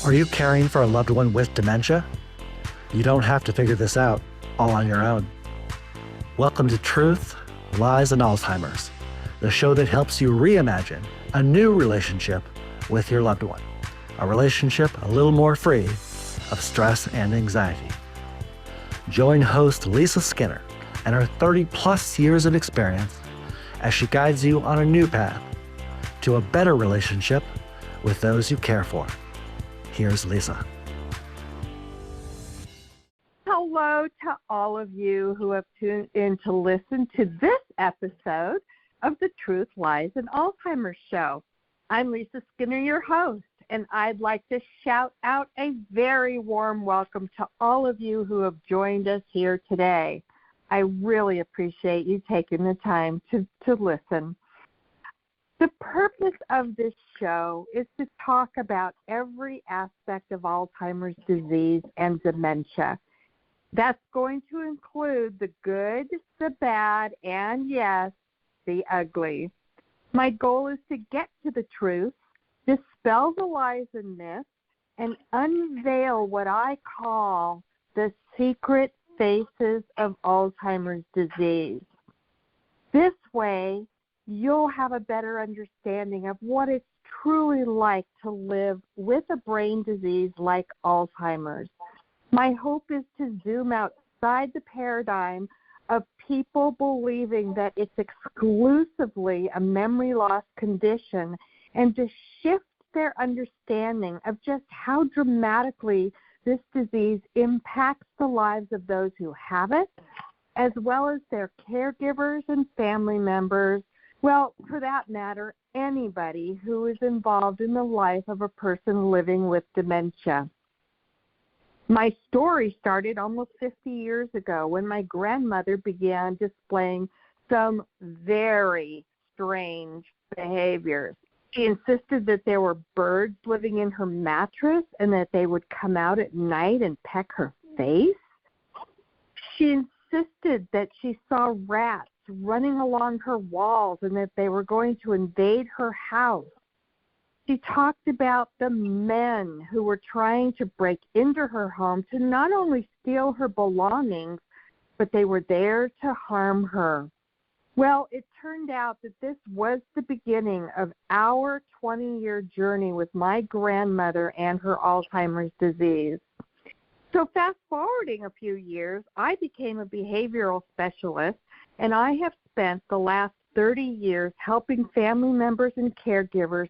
Are you caring for a loved one with dementia? You don't have to figure this out all on your own. Welcome to Truth, Lies, and Alzheimer's, the show that helps you reimagine a new relationship with your loved one, a relationship a little more free of stress and anxiety. Join host Lisa Skinner and her 30-plus years of experience as she guides you on a new path to a better relationship with those you care for. Here's Lisa. Hello to all of you who have tuned in to listen to this episode of the Truth, Lies, and Alzheimer's Show. I'm Lisa Skinner, your host, and I'd like to shout out a very warm welcome to all of you who have joined us here today. I really appreciate you taking the time to listen. The purpose of this show is to talk about every aspect of Alzheimer's disease and dementia. That's going to include the good, the bad, and yes, the ugly. My goal is to get to the truth, dispel the lies and myths, and unveil what I call the secret faces of Alzheimer's disease. This way, you'll have a better understanding of what it's truly like to live with a brain disease like Alzheimer's. My hope is to zoom outside the paradigm of people believing that it's exclusively a memory loss condition and to shift their understanding of just how dramatically this disease impacts the lives of those who have it, as well as their caregivers and family members. Well, for that matter, anybody who is involved in the life of a person living with dementia. My story started almost 50 years ago when my grandmother began displaying some very strange behaviors. She insisted that there were birds living in her mattress and that they would come out at night and peck her face. She insisted that she saw rats running along her walls and that they were going to invade her house. She talked about the men who were trying to break into her home to not only steal her belongings, but they were there to harm her. Well, it turned out that this was the beginning of our 20-year journey with my grandmother and her Alzheimer's disease. So fast forwarding a few years, I became a behavioral specialist, and I have spent the last 30 years helping family members and caregivers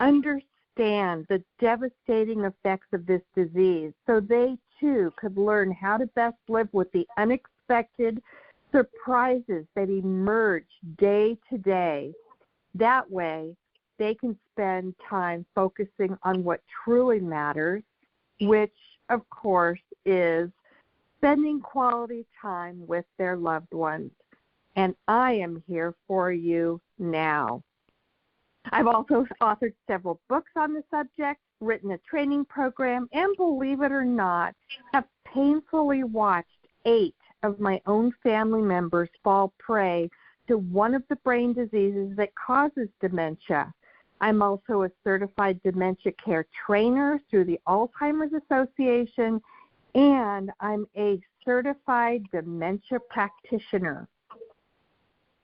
understand the devastating effects of this disease so they too could learn how to best live with the unexpected surprises that emerge day to day. That way, they can spend time focusing on what truly matters, which, of course, is spending quality time with their loved ones. And I am here for you now. I've also authored several books on the subject, written a training program, and believe it or not, have painfully watched 8 of my own family members fall prey to one of the brain diseases that causes dementia. I'm also a certified dementia care trainer through the Alzheimer's Association, and I'm a certified dementia practitioner.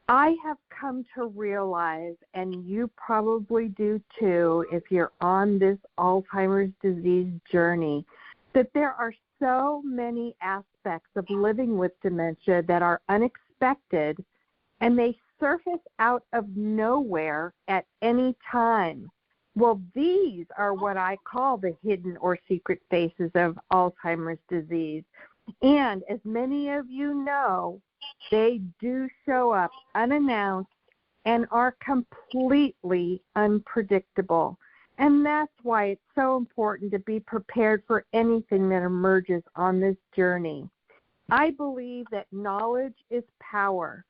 I have come to realize, and you probably do too if you're on this Alzheimer's disease journey, that there are so many aspects of living with dementia that are unexpected and they surface out of nowhere at any time. Well, these are what I call the hidden or secret faces of Alzheimer's disease. And as many of you know, they do show up unannounced and are completely unpredictable. And that's why it's so important to be prepared for anything that emerges on this journey. I believe that knowledge is power,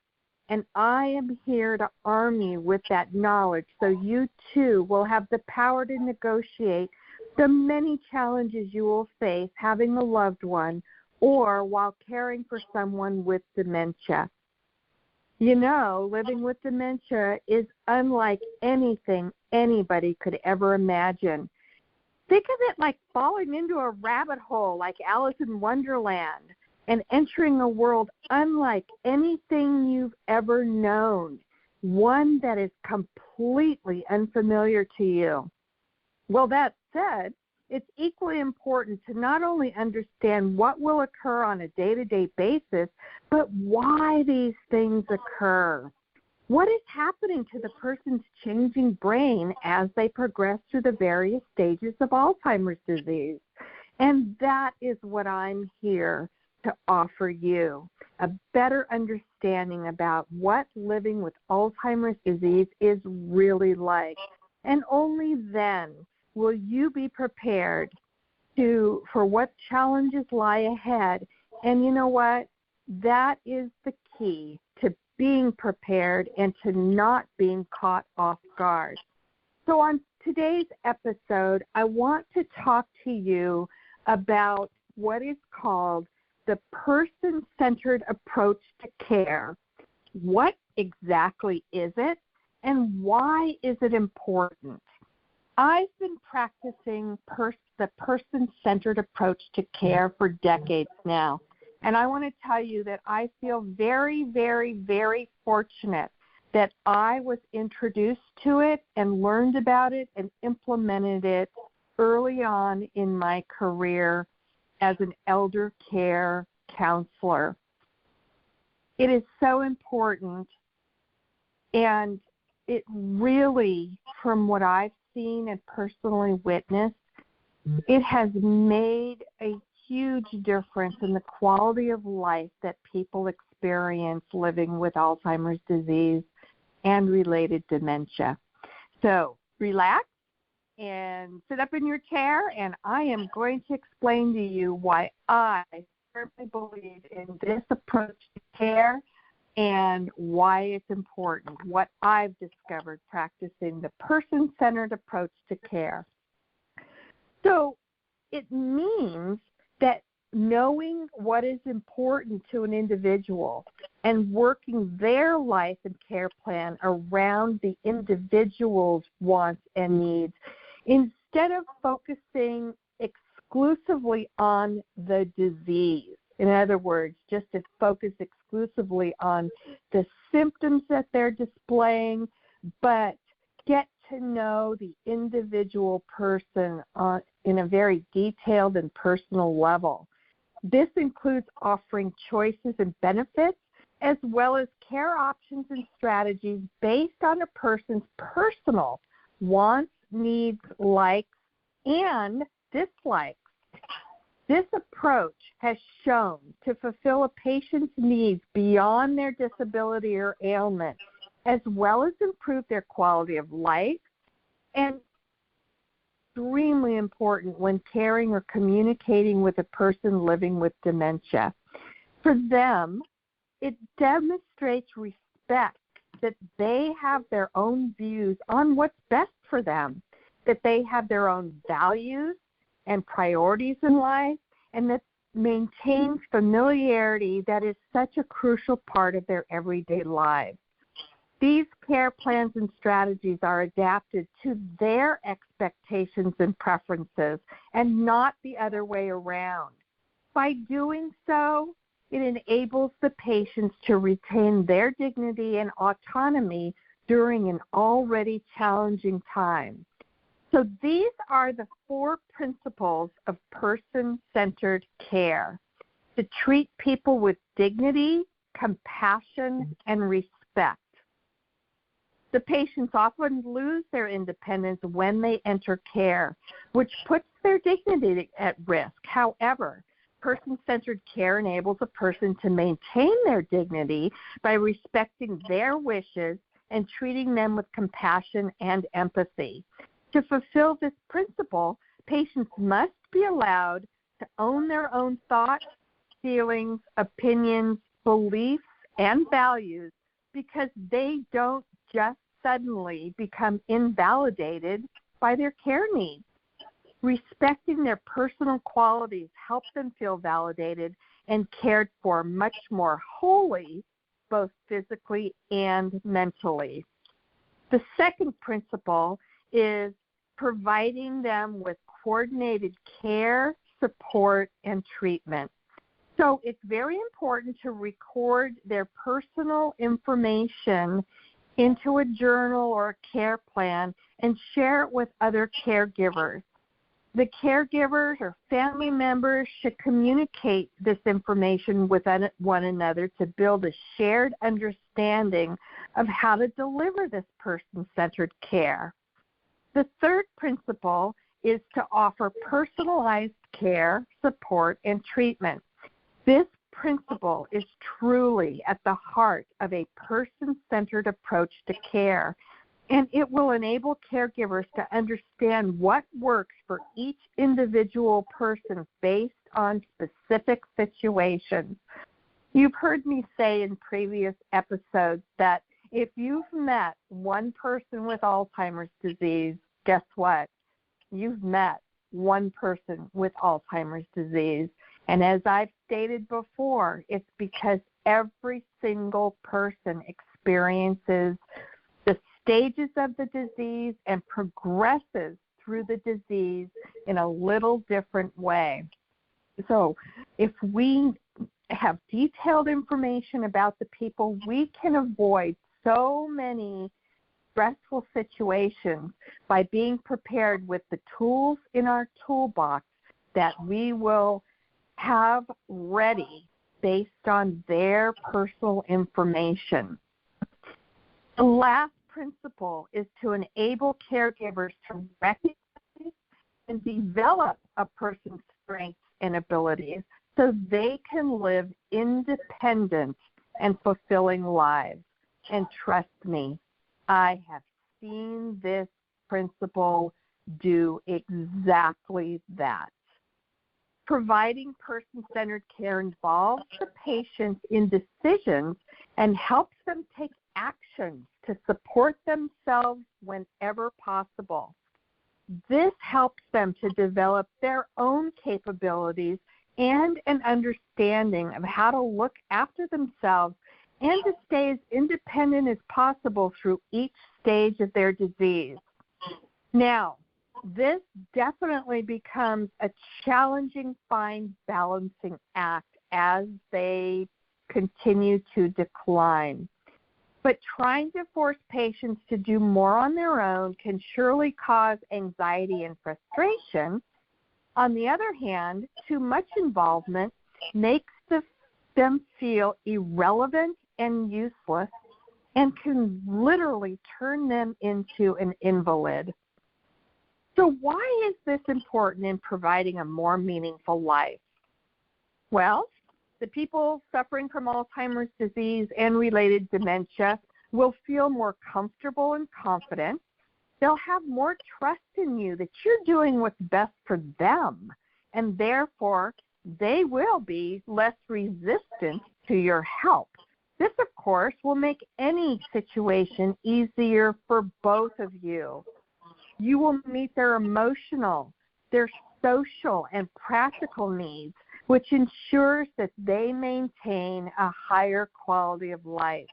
and I am here to arm you with that knowledge so you too will have the power to negotiate the many challenges you will face having a loved one or while caring for someone with dementia. You know, living with dementia is unlike anything anybody could ever imagine. Think of it like falling into a rabbit hole like Alice in Wonderland and entering a world unlike anything you've ever known, one that is completely unfamiliar to you. Well, that said, it's equally important to not only understand what will occur on a day-to-day basis, but why these things occur. What is happening to the person's changing brain as they progress through the various stages of Alzheimer's disease? And that is what I'm here to offer you, a better understanding about what living with Alzheimer's disease is really like. And only then will you be prepared for what challenges lie ahead. And you know what? That is the key to being prepared and to not being caught off guard. So on today's episode, I want to talk to you about what is called the person-centered approach to care. What exactly is it, and why is it important? I've been practicing the person-centered approach to care for decades now. And I want to tell you that I feel very, very, very fortunate that I was introduced to it and learned about it and implemented it early on in my career as an elder care counselor. It is so important, and it really, from what I've seen and personally witnessed, it has made a huge difference in the quality of life that people experience living with Alzheimer's disease and related dementia. So relax and sit up in your chair, and I am going to explain to you why I firmly believe in this approach to care and why it's important, what I've discovered practicing the person-centered approach to care. So it means that knowing what is important to an individual and working their life and care plan around the individual's wants and needs instead of focusing exclusively on the disease. In other words, just to focus exclusively on the symptoms that they're displaying, but get to know the individual person in a very detailed and personal level. This includes offering choices and benefits, as well as care options and strategies based on a person's personal wants, needs, likes, and dislikes. This approach has shown to fulfill a patient's needs beyond their disability or ailment, as well as improve their quality of life, and extremely important when caring or communicating with a person living with dementia. For them, it demonstrates respect that they have their own views on what's best for them, that they have their own values and priorities in life, and that maintains familiarity that is such a crucial part of their everyday lives. These care plans and strategies are adapted to their expectations and preferences and not the other way around. By doing so, it enables the patients to retain their dignity and autonomy during an already challenging time. So these are the 4 principles of person-centered care: to treat people with dignity, compassion, and respect. The patients often lose their independence when they enter care, which puts their dignity at risk. However, person-centered care enables a person to maintain their dignity by respecting their wishes and treating them with compassion and empathy. To fulfill this principle, patients must be allowed to own their own thoughts, feelings, opinions, beliefs, and values, because they don't just suddenly become invalidated by their care needs. Respecting their personal qualities helps them feel validated and cared for much more wholly, both physically and mentally. The second principle is providing them with coordinated care, support, and treatment. So it's very important to record their personal information into a journal or a care plan and share it with other caregivers. The caregivers or family members should communicate this information with one another to build a shared understanding of how to deliver this person-centered care. The third principle is to offer personalized care, support, and treatment. This principle is truly at the heart of a person-centered approach to care, and it will enable caregivers to understand what works for each individual person based on specific situations. You've heard me say in previous episodes that if you've met one person with Alzheimer's disease, guess what? You've met one person with Alzheimer's disease. And as I've stated before, it's because every single person experiences the stages of the disease and progresses through the disease in a little different way. So if we have detailed information about the people, we can avoid so many stressful situations by being prepared with the tools in our toolbox that we will have ready based on their personal information. The last principle is to enable caregivers to recognize and develop a person's strengths and abilities so they can live independent and fulfilling lives. And trust me, I have seen this principle do exactly that. Providing person-centered care involves the patient in decisions and helps them take actions to support themselves whenever possible. This helps them to develop their own capabilities and an understanding of how to look after themselves and to stay as independent as possible through each stage of their disease. Now, this definitely becomes a challenging fine balancing act as they continue to decline. But trying to force patients to do more on their own can surely cause anxiety and frustration. On the other hand, too much involvement makes them feel irrelevant and useless and can literally turn them into an invalid. So why is this important in providing a more meaningful life? Well, the people suffering from Alzheimer's disease and related dementia will feel more comfortable and confident. They'll have more trust in you that you're doing what's best for them, and therefore they will be less resistant to your help. This, of course, will make any situation easier for both of you. You will meet their emotional, their social, and practical needs, which ensures that they maintain a higher quality of life.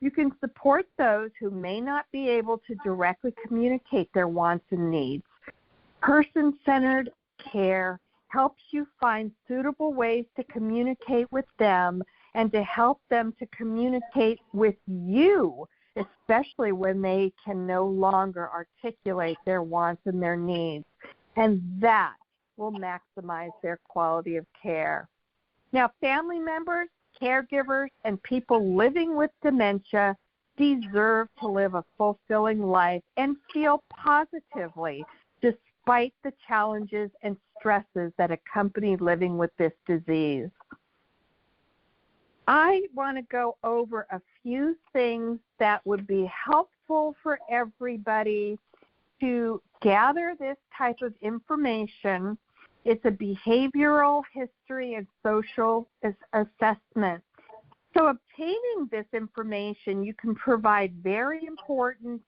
You can support those who may not be able to directly communicate their wants and needs. Person-centered care helps you find suitable ways to communicate with them and to help them to communicate with you, especially when they can no longer articulate their wants and their needs. And that will maximize their quality of care. Now, family members, caregivers, and people living with dementia deserve to live a fulfilling life and feel positively despite the challenges and stresses that accompany living with this disease. I want to go over a few things that would be helpful for everybody to gather this type of information. It's a behavioral history and social assessment. So obtaining this information, you can provide very important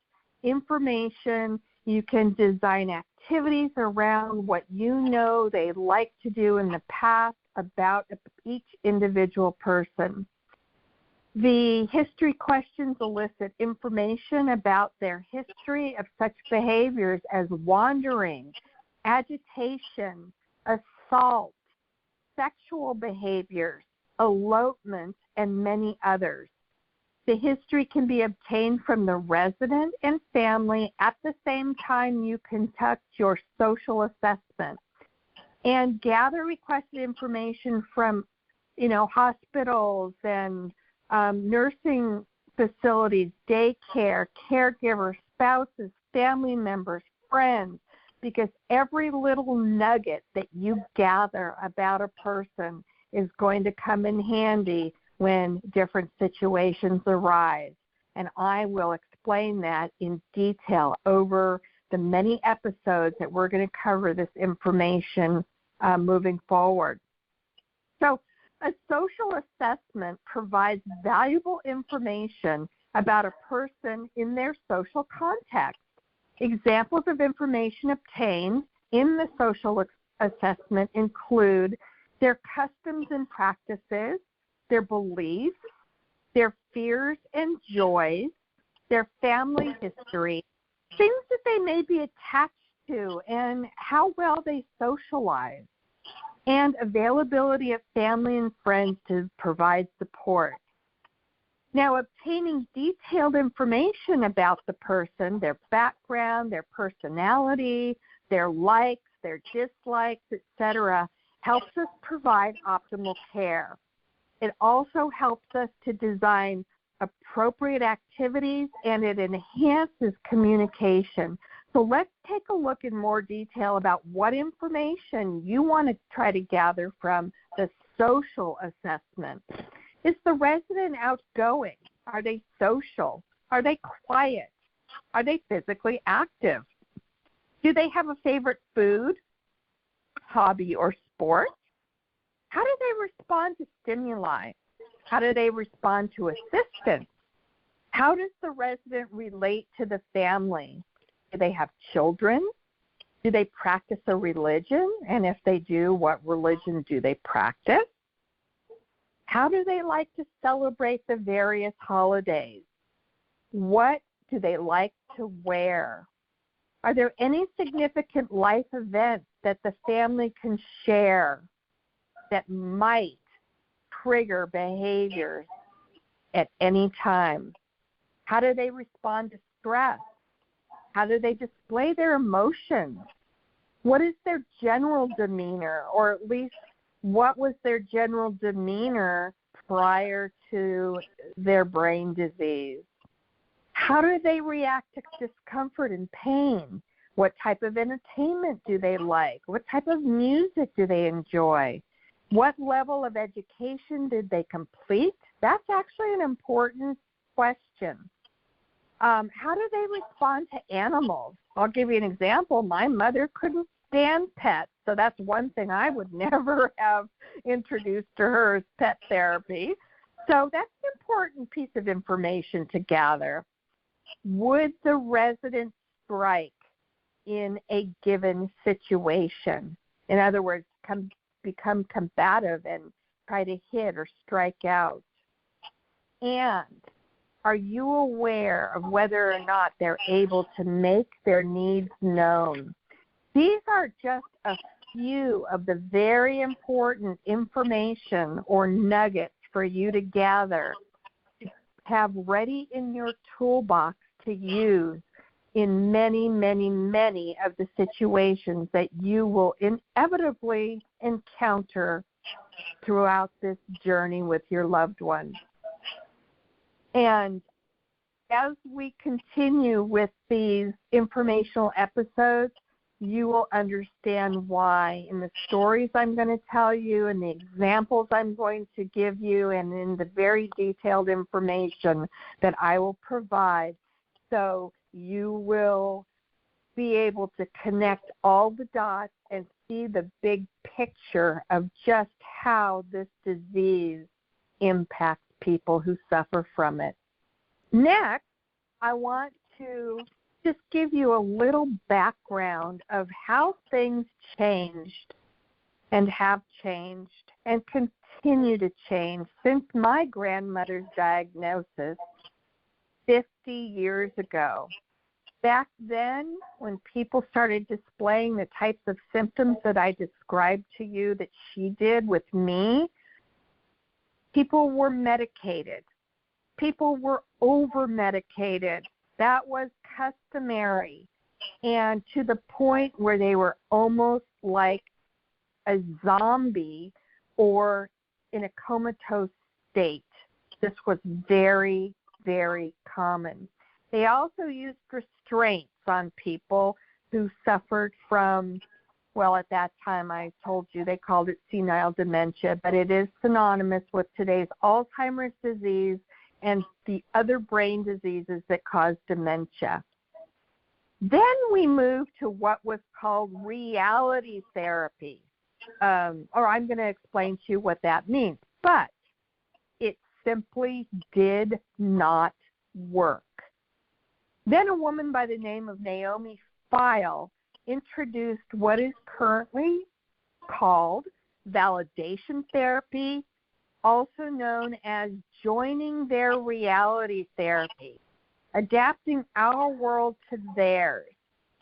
information. You can design activities around what you know they like to do in the past about each individual person. The history questions elicit information about their history of such behaviors as wandering, agitation, assault, sexual behaviors, elopement, and many others. The history can be obtained from the resident and family at the same time you conduct your social assessment. And gather requested information from, hospitals and nursing facilities, daycare, caregivers, spouses, family members, friends, because every little nugget that you gather about a person is going to come in handy when different situations arise. And I will explain that in detail over the many episodes that we're going to cover this information moving forward. So a social assessment provides valuable information about a person in their social context. Examples of information obtained in the social assessment include their customs and practices, their beliefs, their fears and joys, their family history, things that they may be attached to, and how well they socialize, and availability of family and friends to provide support. Now, obtaining detailed information about the person, their background, their personality, their likes, their dislikes, etc., helps us provide optimal care. It also helps us to design appropriate activities, and it enhances communication. So let's take a look in more detail about what information you want to try to gather from the social assessment. Is the resident outgoing? Are they social? Are they quiet? Are they physically active? Do they have a favorite food, hobby, or sport? How do they respond to stimuli? How do they respond to assistance? How does the resident relate to the family? Do they have children? Do they practice a religion? And if they do, what religion do they practice? How do they like to celebrate the various holidays? What do they like to wear? Are there any significant life events that the family can share that might trigger behaviors at any time? How do they respond to stress? How do they display their emotions? What is their general demeanor, or at least what was their general demeanor prior to their brain disease? How do they react to discomfort and pain? What type of entertainment do they like? What type of music do they enjoy? What level of education did they complete? That's actually an important question. How do they respond to animals? I'll give you an example. My mother couldn't stand pets, so that's one thing I would never have introduced to her as pet therapy. So that's an important piece of information to gather. Would the resident strike in a given situation? In other words, become combative and try to hit or strike out? And are you aware of whether or not they're able to make their needs known? These are just a few of the very important information or nuggets for you to gather, to have ready in your toolbox to use in many, many, many of the situations that you will inevitably encounter throughout this journey with your loved one. And as we continue with these informational episodes, you will understand why in the stories I'm going to tell you and the examples I'm going to give you and in the very detailed information that I will provide. So you will be able to connect all the dots and see the big picture of just how this disease impacts people who suffer from it. Next, I want to just give you a little background of how things changed and have changed and continue to change since my grandmother's diagnosis 50 years ago. Back then, when people started displaying the types of symptoms that I described to you that she did with me, people were medicated. People were over-medicated. That was customary. And to the point where they were almost like a zombie or in a comatose state. This was very, very common. They also used restraints on people who suffered from, well, at that time I told you they called it senile dementia, but it is synonymous with today's Alzheimer's disease and the other brain diseases that cause dementia. Then we moved to what was called reality therapy. Or I'm going to explain to you what that means. But it simply did not work. Then a woman by the name of Naomi Feil introduced what is currently called validation therapy, also known as joining their reality therapy, adapting our world to theirs,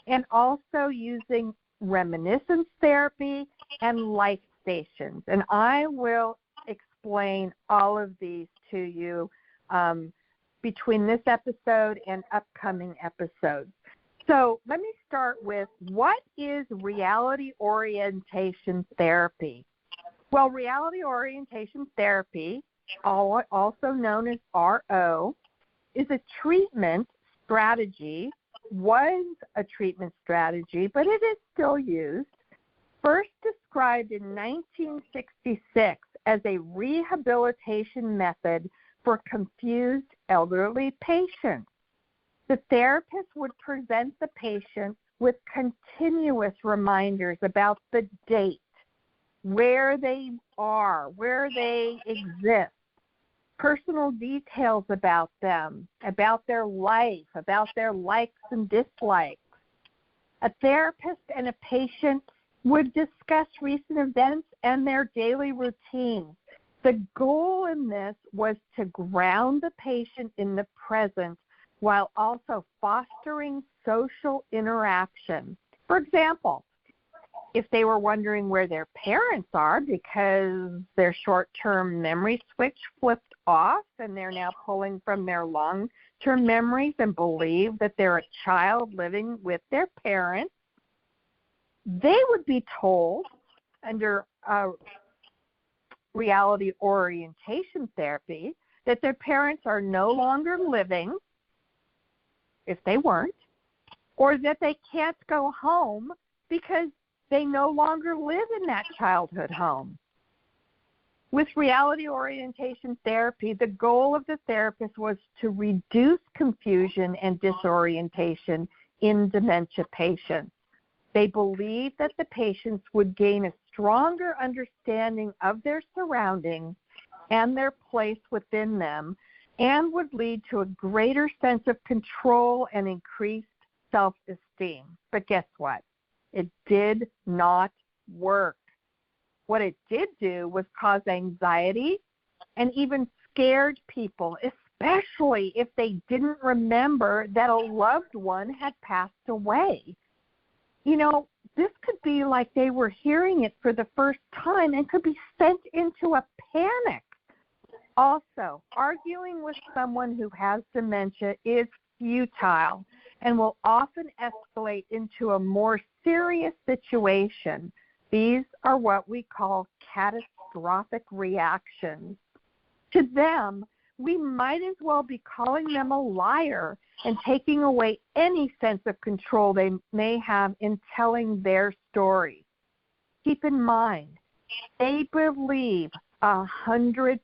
and also using reminiscence therapy and life stations. And I will explain all of these to you between this episode and upcoming episodes. So let me start with, what is reality orientation therapy? Well, reality orientation therapy, also known as RO, is a treatment strategy, was a treatment strategy, but it is still used, first described in 1966 as a rehabilitation method for confused elderly patients. The therapist would present the patient with continuous reminders about the date, where they are, where they exist, personal details about them, about their life, about their likes and dislikes. A therapist and a patient would discuss recent events and their daily routines. The goal in this was to ground the patient in the present while also fostering social interaction. For example, if they were wondering where their parents are because their short-term memory switch flipped off and they're now pulling from their long-term memories and believe that they're a child living with their parents, they would be told under reality orientation therapy that their parents are no longer living, if they weren't, or that they can't go home because they no longer live in that childhood home. With reality orientation therapy, the goal of the therapist was to reduce confusion and disorientation in dementia patients. They believed that the patients would gain a stronger understanding of their surroundings and their place within them, and would lead to a greater sense of control and increased self-esteem. But guess what? It did not work. What it did do was cause anxiety and even scared people, especially if they didn't remember that a loved one had passed away. You know, this could be like they were hearing it for the first time and could be sent into a panic. Also, arguing with someone who has dementia is futile and will often escalate into a more serious situation. These are what we call catastrophic reactions. To them, we might as well be calling them a liar and taking away any sense of control they may have in telling their story. Keep in mind, they believe 100%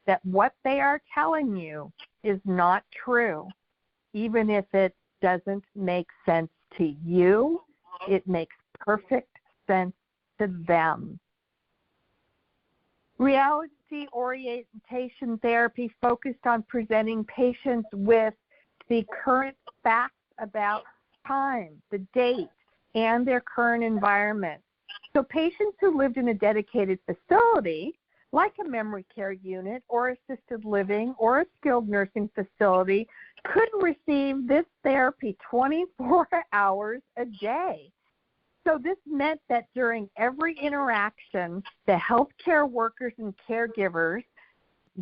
that what they are telling you is not true. Even if it doesn't make sense to you, it makes perfect sense to them. Reality orientation therapy focused on presenting patients with the current facts about time, the date, and their current environment. So So patients who lived in a dedicated facility, like a memory care unit or assisted living or a skilled nursing facility, could receive this therapy 24 hours a day. So this meant that during every interaction, the healthcare workers and caregivers,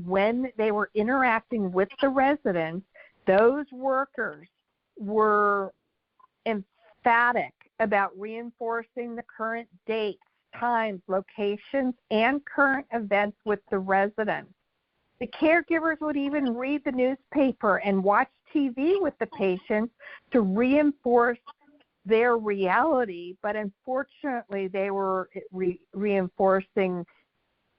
when they were interacting with the residents, those workers were emphatic about reinforcing the current dates, times, locations, and current events with the residents. The caregivers would even read the newspaper and watch TV with the patients to reinforce their reality, but unfortunately they were reinforcing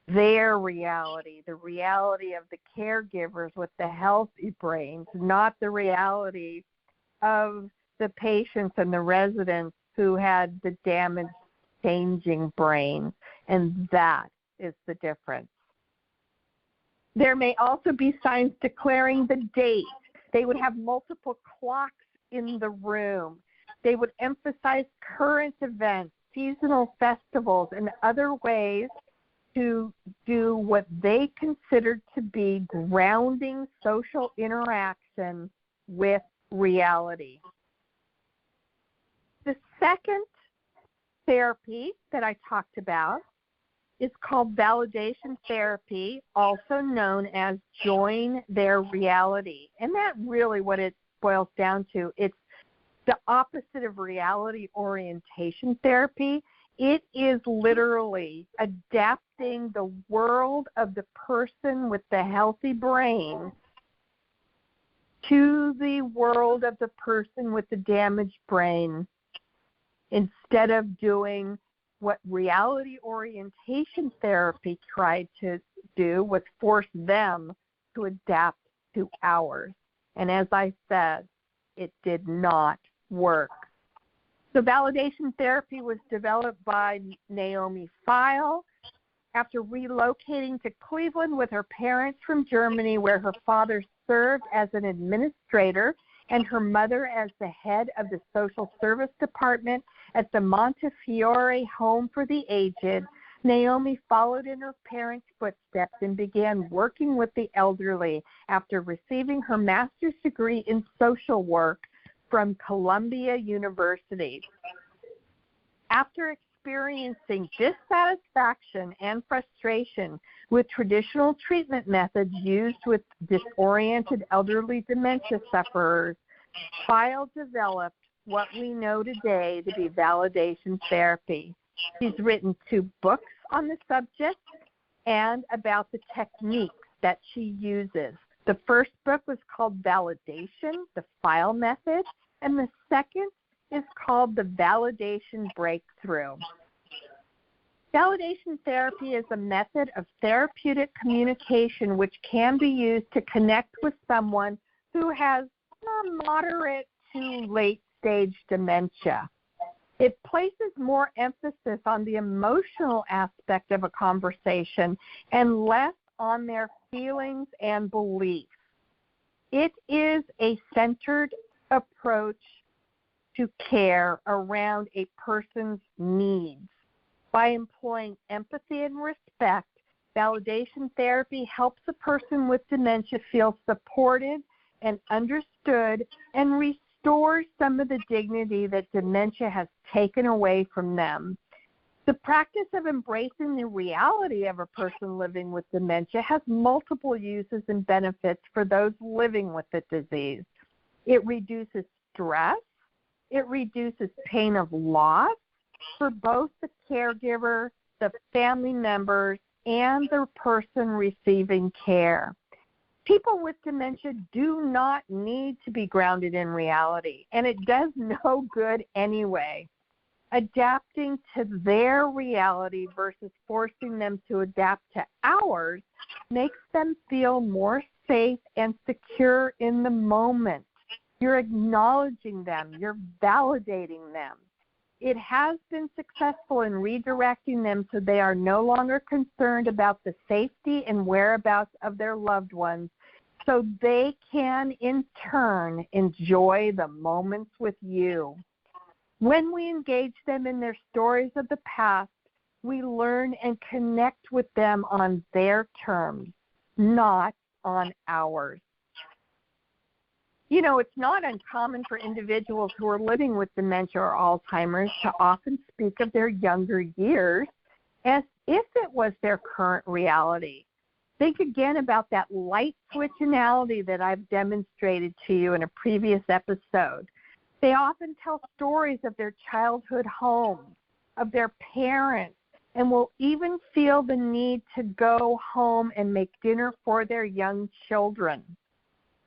their reality, the reality of the caregivers with the healthy brains, not the reality of the patients and the residents who had the damaged, changing brains, and that is the difference. There may also be signs declaring the date. They would have multiple clocks in the room. They would emphasize current events, seasonal festivals, and other ways to do what they considered to be grounding social interaction with reality. The second therapy that I talked about is called validation therapy, also known as join their reality. And that's really what it boils down to. It's the opposite of reality orientation therapy. It is literally adapting the world of the person with the healthy brain to the world of the person with the damaged brain, instead of doing what reality orientation therapy tried to do, was force them to adapt to ours. And as I said, it did not work. So validation therapy was developed by Naomi Feil after relocating to Cleveland with her parents from Germany, where her father served as an administrator and her mother as the head of the social service department at the Montefiore Home for the Aged. Naomi followed in her parents' footsteps and began working with the elderly after receiving her master's degree in social work from Columbia University. After experiencing dissatisfaction and frustration with traditional treatment methods used with disoriented elderly dementia sufferers, Feil developed what we know today to be validation therapy. She's written 2 books on the subject and about the techniques that she uses. The first book was called Validation, the Feil Method, and the second is called The Validation Breakthrough. Validation therapy is a method of therapeutic communication which can be used to connect with someone who has moderate to late-stage dementia. It places more emphasis on the emotional aspect of a conversation and less on their feelings and beliefs. It is a centered approach to care around a person's needs. By employing empathy and respect, validation therapy helps a person with dementia feel supported and understood and restores some of the dignity that dementia has taken away from them. The practice of embracing the reality of a person living with dementia has multiple uses and benefits for those living with the disease. It reduces stress. It reduces pain of loss for both the caregiver, the family members, and the person receiving care. People with dementia do not need to be grounded in reality, and it does no good anyway. Adapting to their reality versus forcing them to adapt to ours makes them feel more safe and secure in the moment. You're acknowledging them. You're validating them. It has been successful in redirecting them so they are no longer concerned about the safety and whereabouts of their loved ones, so they can, in turn, enjoy the moments with you. When we engage them in their stories of the past, We learn and connect with them on their terms, not on ours. You know, it's not uncommon for individuals who are living with dementia or Alzheimer's to often speak of their younger years as if it was their current reality. Think again about that light switch analogy that I've demonstrated to you in a previous episode. They often tell stories of their childhood homes, of their parents, and will even feel the need to go home and make dinner for their young children.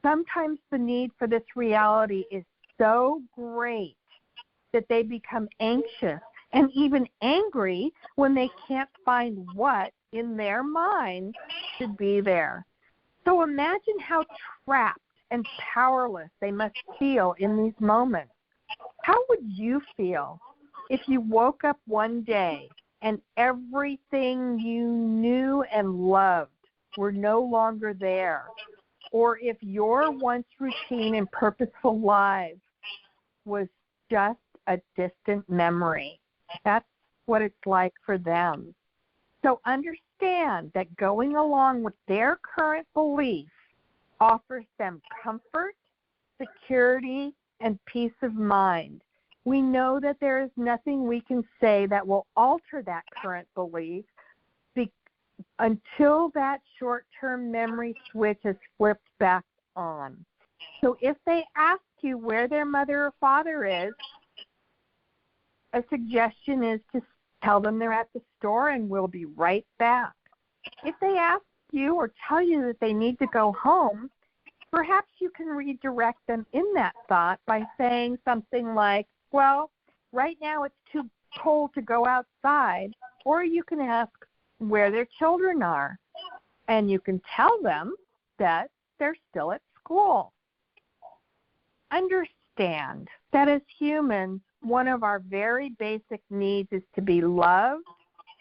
Sometimes the need for this reality is so great that they become anxious and even angry when they can't find what in their mind should be there. So imagine how trapped and powerless they must feel in these moments. How would you feel if you woke up one day and everything you knew and loved were no longer there? Or if your once routine and purposeful life was just a distant memory? That's what it's like for them. So understand that going along with their current belief offers them comfort, security, and peace of mind. We know that there is nothing we can say that will alter that current belief until that short-term memory switch is flipped back on. So if they ask you where their mother or father is, a suggestion is to tell them they're at the store and we'll be right back. If they ask you or tell you that they need to go home, perhaps you can redirect them in that thought by saying something like, well, right now it's too cold to go outside, or you can ask where their children are, and you can tell them that they're still at school. Understand that as humans, one of our very basic needs is to be loved,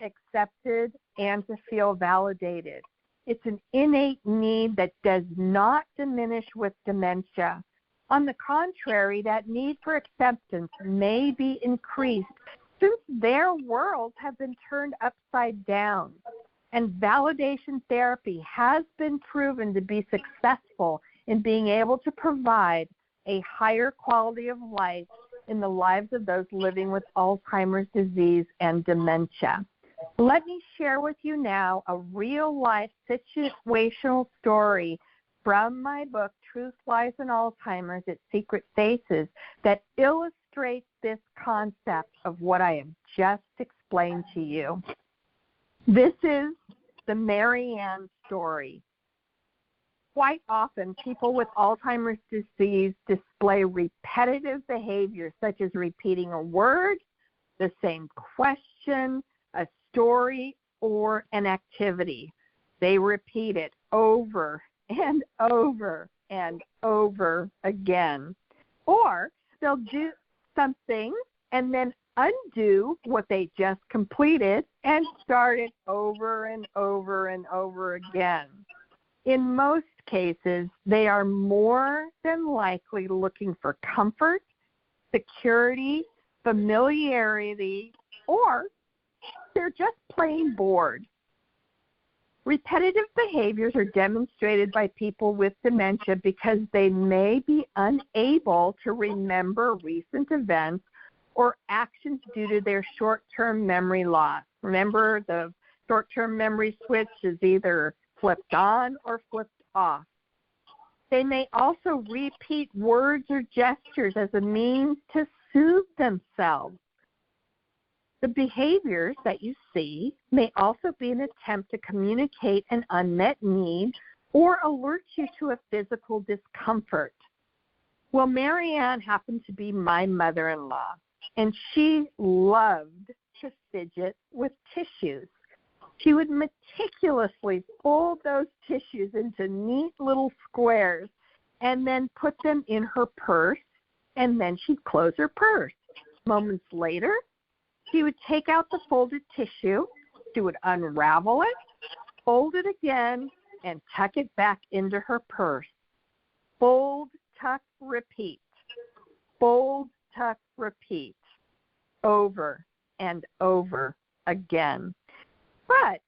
accepted, and to feel validated. It's an innate need that does not diminish with dementia. On the contrary, that need for acceptance may be increased since their worlds have been turned upside down. And validation therapy has been proven to be successful in being able to provide a higher quality of life in the lives of those living with Alzheimer's disease and dementia. Let me share with you now a real-life situational story from my book, Truth, Lies, and Alzheimer's, Its Secret Faces, that illustrates this concept of what I have just explained to you. This is the Mary Ann story. Quite often, people with Alzheimer's disease display repetitive behaviors such as repeating a word, the same question, a story, or an activity. They repeat it over and over and over again. Or they'll do something and then undo what they just completed and start it over and over and over again. In most cases, they are more than likely looking for comfort, security, familiarity, or they're just plain bored. Repetitive behaviors are demonstrated by people with dementia because they may be unable to remember recent events or actions due to their short-term memory loss. Remember, the short-term memory switch is either flipped on or flipped off. They may also repeat words or gestures as a means to soothe themselves. The behaviors that you see may also be an attempt to communicate an unmet need or alert you to a physical discomfort. Well, Mary Ann happened to be my mother-in-law, and she loved to fidget with tissues. She would meticulously fold those tissues into neat little squares and then put them in her purse, and then she'd close her purse. Moments later, she would take out the folded tissue, she would unravel it, fold it again, and tuck it back into her purse. Fold, tuck, repeat. Fold, tuck, repeat. Over and over again. But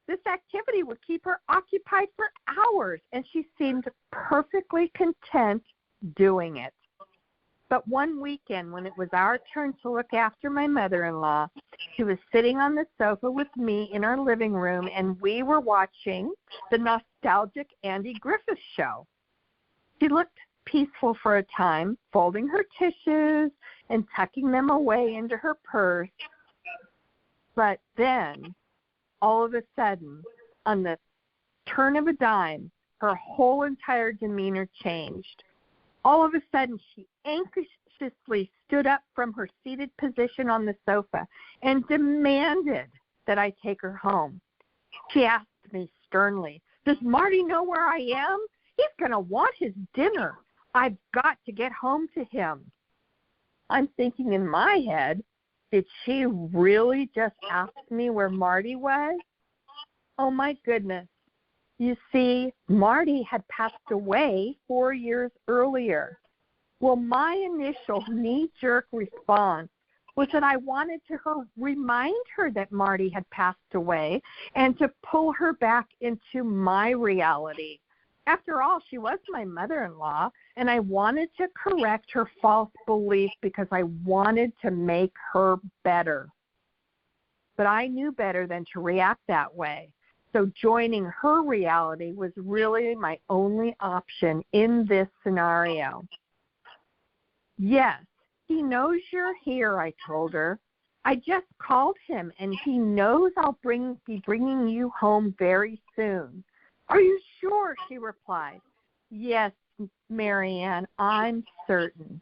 this activity would keep her occupied for hours, and she seemed perfectly content doing it. But one weekend, when it was our turn to look after my mother-in-law, she was sitting on the sofa with me in our living room, and we were watching the nostalgic Andy Griffith show. She looked peaceful for a time, folding her tissues and tucking them away into her purse. But then, all of a sudden, on the turn of a dime, her whole entire demeanor changed. All of a sudden, she anxiously stood up from her seated position on the sofa and demanded that I take her home. She asked me sternly, "Does Marty know where I am? He's going to want his dinner. I've got to get home to him." I'm thinking in my head, did she really just ask me where Marty was? Oh, my goodness. You see, Marty had passed away 4 years earlier. Well, my initial knee-jerk response was that I wanted to remind her that Marty had passed away and to pull her back into my reality. After all, she was my mother-in-law, and I wanted to correct her false belief because I wanted to make her better. But I knew better than to react that way. So joining her reality was really my only option in this scenario. "Yes, he knows you're here," I told her. "I just called him, and he knows I'll be bringing you home very soon." "Are you sure?" she replied. "Yes, Marianne, I'm certain."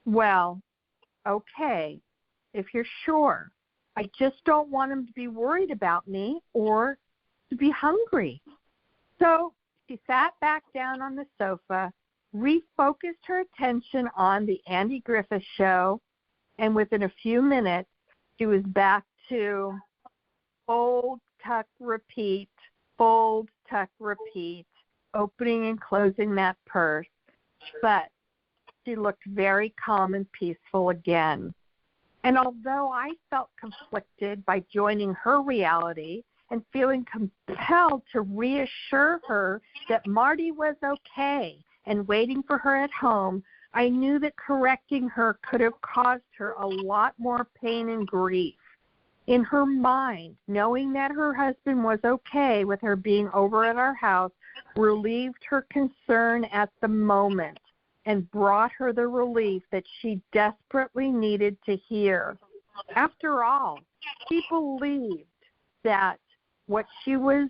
"Well, okay, if you're sure. I just don't want him to be worried about me or to be hungry." So she sat back down on the sofa, refocused her attention on the Andy Griffith show, and within a few minutes, she was back to fold, tuck, repeat, fold, tuck, repeat, opening and closing that purse. But she looked very calm and peaceful again. And although I felt conflicted by joining her reality and feeling compelled to reassure her that Marty was okay and waiting for her at home, I knew that correcting her could have caused her a lot more pain and grief. In her mind, knowing that her husband was okay with her being over at our house relieved her concern at the moment and brought her the relief that she desperately needed to hear. After all, she believed that what she was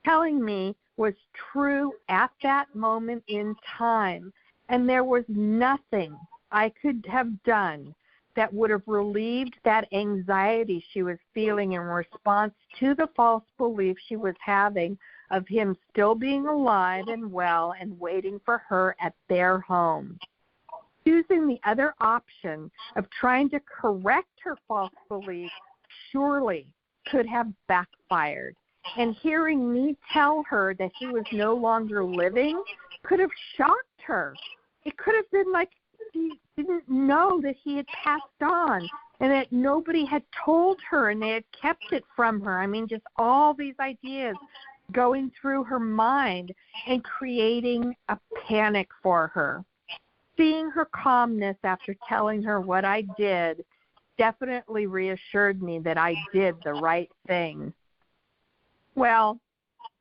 telling me was true at that moment in time, and there was nothing I could have done that would have relieved that anxiety she was feeling in response to the false belief she was having of him still being alive and well and waiting for her at their home. Choosing the other option of trying to correct her false belief surely could have backfired. And hearing me tell her that he was no longer living could have shocked her. It could have been like she didn't know that he had passed on and that nobody had told her and they had kept it from her. I mean, just all these ideas going through her mind and creating a panic for her. Seeing her calmness after telling her what I did definitely reassured me that I did the right thing. Well,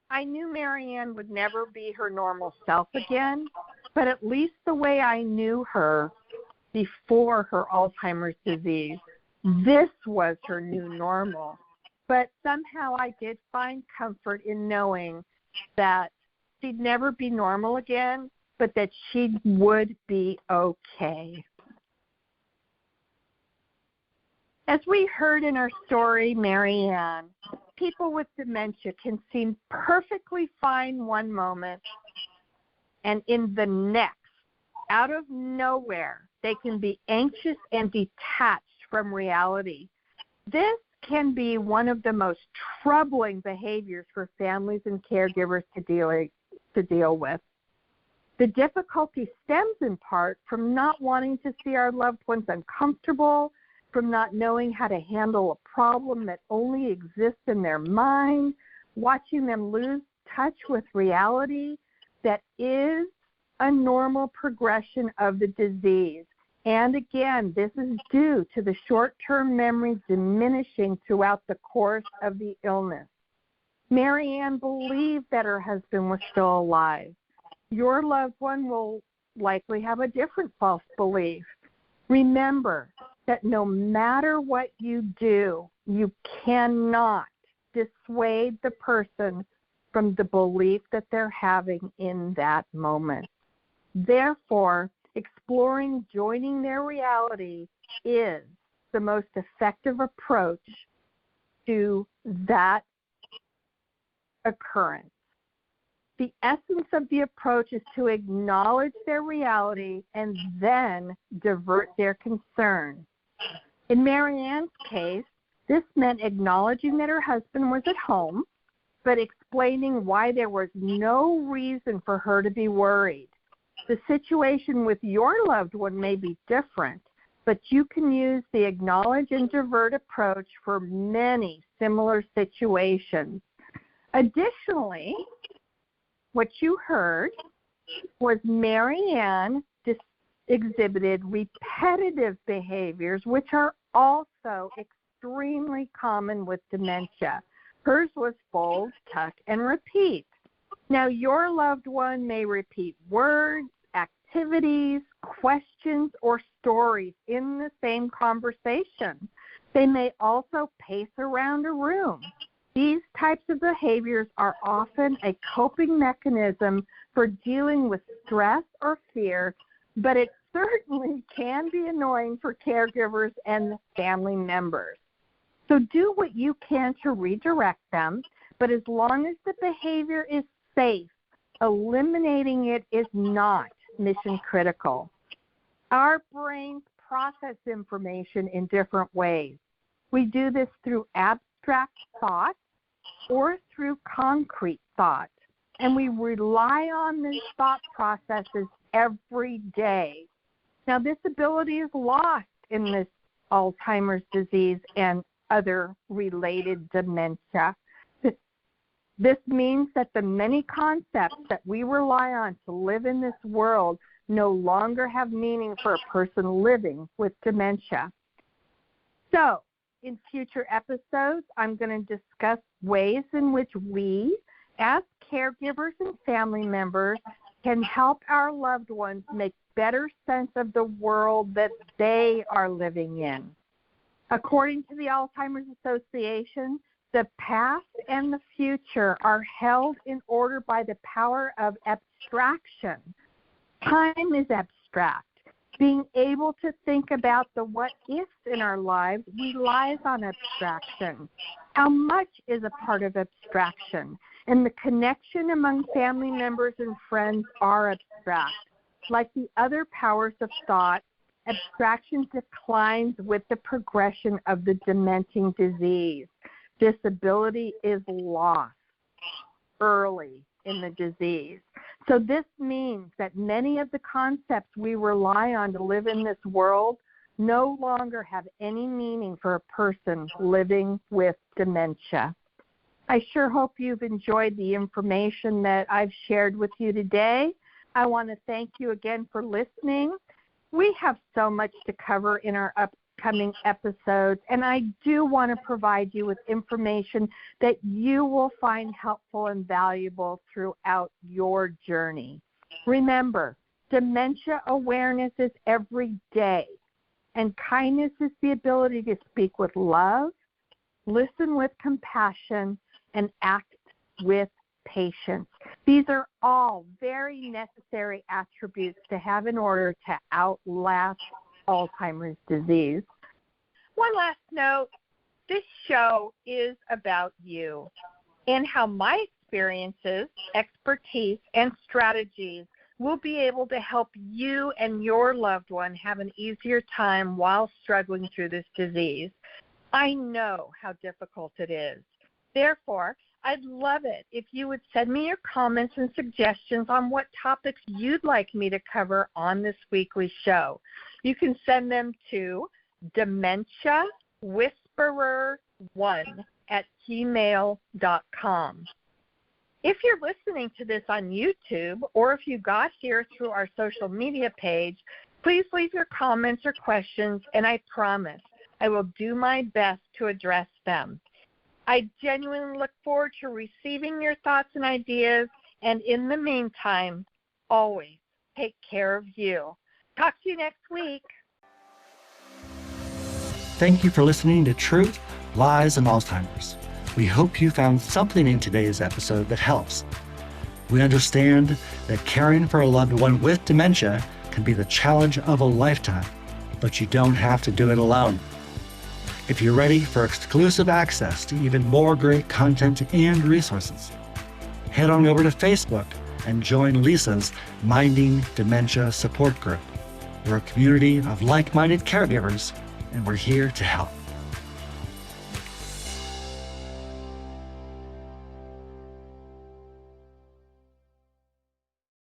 I knew Marianne would never be her normal self again, but at least the way I knew her before her Alzheimer's disease, this was her new normal. But somehow I did find comfort in knowing that she'd never be normal again, but that she would be okay. As we heard in our story, Marianne, people with dementia can seem perfectly fine one moment, and in the next, out of nowhere, they can be anxious and detached from reality. This can be one of the most troubling behaviors for families and caregivers to deal with. The difficulty stems in part from not wanting to see our loved ones uncomfortable, from not knowing how to handle a problem that only exists in their mind, watching them lose touch with reality that is a normal progression of the disease. And again, this is due to the short-term memory diminishing throughout the course of the illness. Marianne believed that her husband was still alive. Your loved one will likely have a different false belief. Remember that no matter what you do, you cannot dissuade the person from the belief that they're having in that moment. Therefore, exploring joining their reality is the most effective approach to that occurrence. The essence of the approach is to acknowledge their reality and then divert their concern. In Marianne's case, this meant acknowledging that her husband was at home, but explaining why there was no reason for her to be worried. The situation with your loved one may be different, but you can use the acknowledge and divert approach for many similar situations. Additionally, what you heard was Marianne exhibited repetitive behaviors, which are also extremely common with dementia. Hers was fold, tuck, and repeat. Now, your loved one may repeat words, activities, questions, or stories in the same conversation. They may also pace around a room. These types of behaviors are often a coping mechanism for dealing with stress or fear, but it certainly can be annoying for caregivers and family members. So do what you can to redirect them, but as long as the behavior is safe, eliminating it is not mission critical. Our brains process information in different ways. We do this through abstract thought or through concrete thought, and we rely on these thought processes every day. Now, this ability is lost in this Alzheimer's disease and other related dementia. This means that the many concepts that we rely on to live in this world no longer have meaning for a person living with dementia. So, in future episodes, I'm going to discuss ways in which we, as caregivers and family members, can help our loved ones make better sense of the world that they are living in. According to the Alzheimer's Association, the past and the future are held in order by the power of abstraction. Time is abstract. Being able to think about the what-ifs in our lives relies on abstraction. How much is a part of abstraction? And the connection among family members and friends are abstract. Like the other powers of thought, abstraction declines with the progression of the dementing disease. Disability is lost early in the disease. So this means that many of the concepts we rely on to live in this world no longer have any meaning for a person living with dementia. I sure hope you've enjoyed the information that I've shared with you today. I want to thank you again for listening. We have so much to cover in our upcoming episodes, and I do want to provide you with information that you will find helpful and valuable throughout your journey. Remember, dementia awareness is every day, and kindness is the ability to speak with love, listen with compassion, and act with patience. These are all very necessary attributes to have in order to outlast Alzheimer's disease. One last note, this show is about you and how my experiences, expertise, and strategies will be able to help you and your loved one have an easier time while struggling through this disease. I know how difficult it is. Therefore, I'd love it if you would send me your comments and suggestions on what topics you'd like me to cover on this weekly show. You can send them to dementiawhisperer1@gmail.com. If you're listening to this on YouTube or if you got here through our social media page, please leave your comments or questions, and I promise I will do my best to address them. I genuinely look forward to receiving your thoughts and ideas, and in the meantime, always take care of you. Talk to you next week. Thank you for listening to Truth, Lies, and Alzheimer's. We hope you found something in today's episode that helps. We understand that caring for a loved one with dementia can be the challenge of a lifetime, but you don't have to do it alone. If you're ready for exclusive access to even more great content and resources, head on over to Facebook and join Lisa's Minding Dementia Support Group. We're a community of like-minded caregivers, and we're here to help.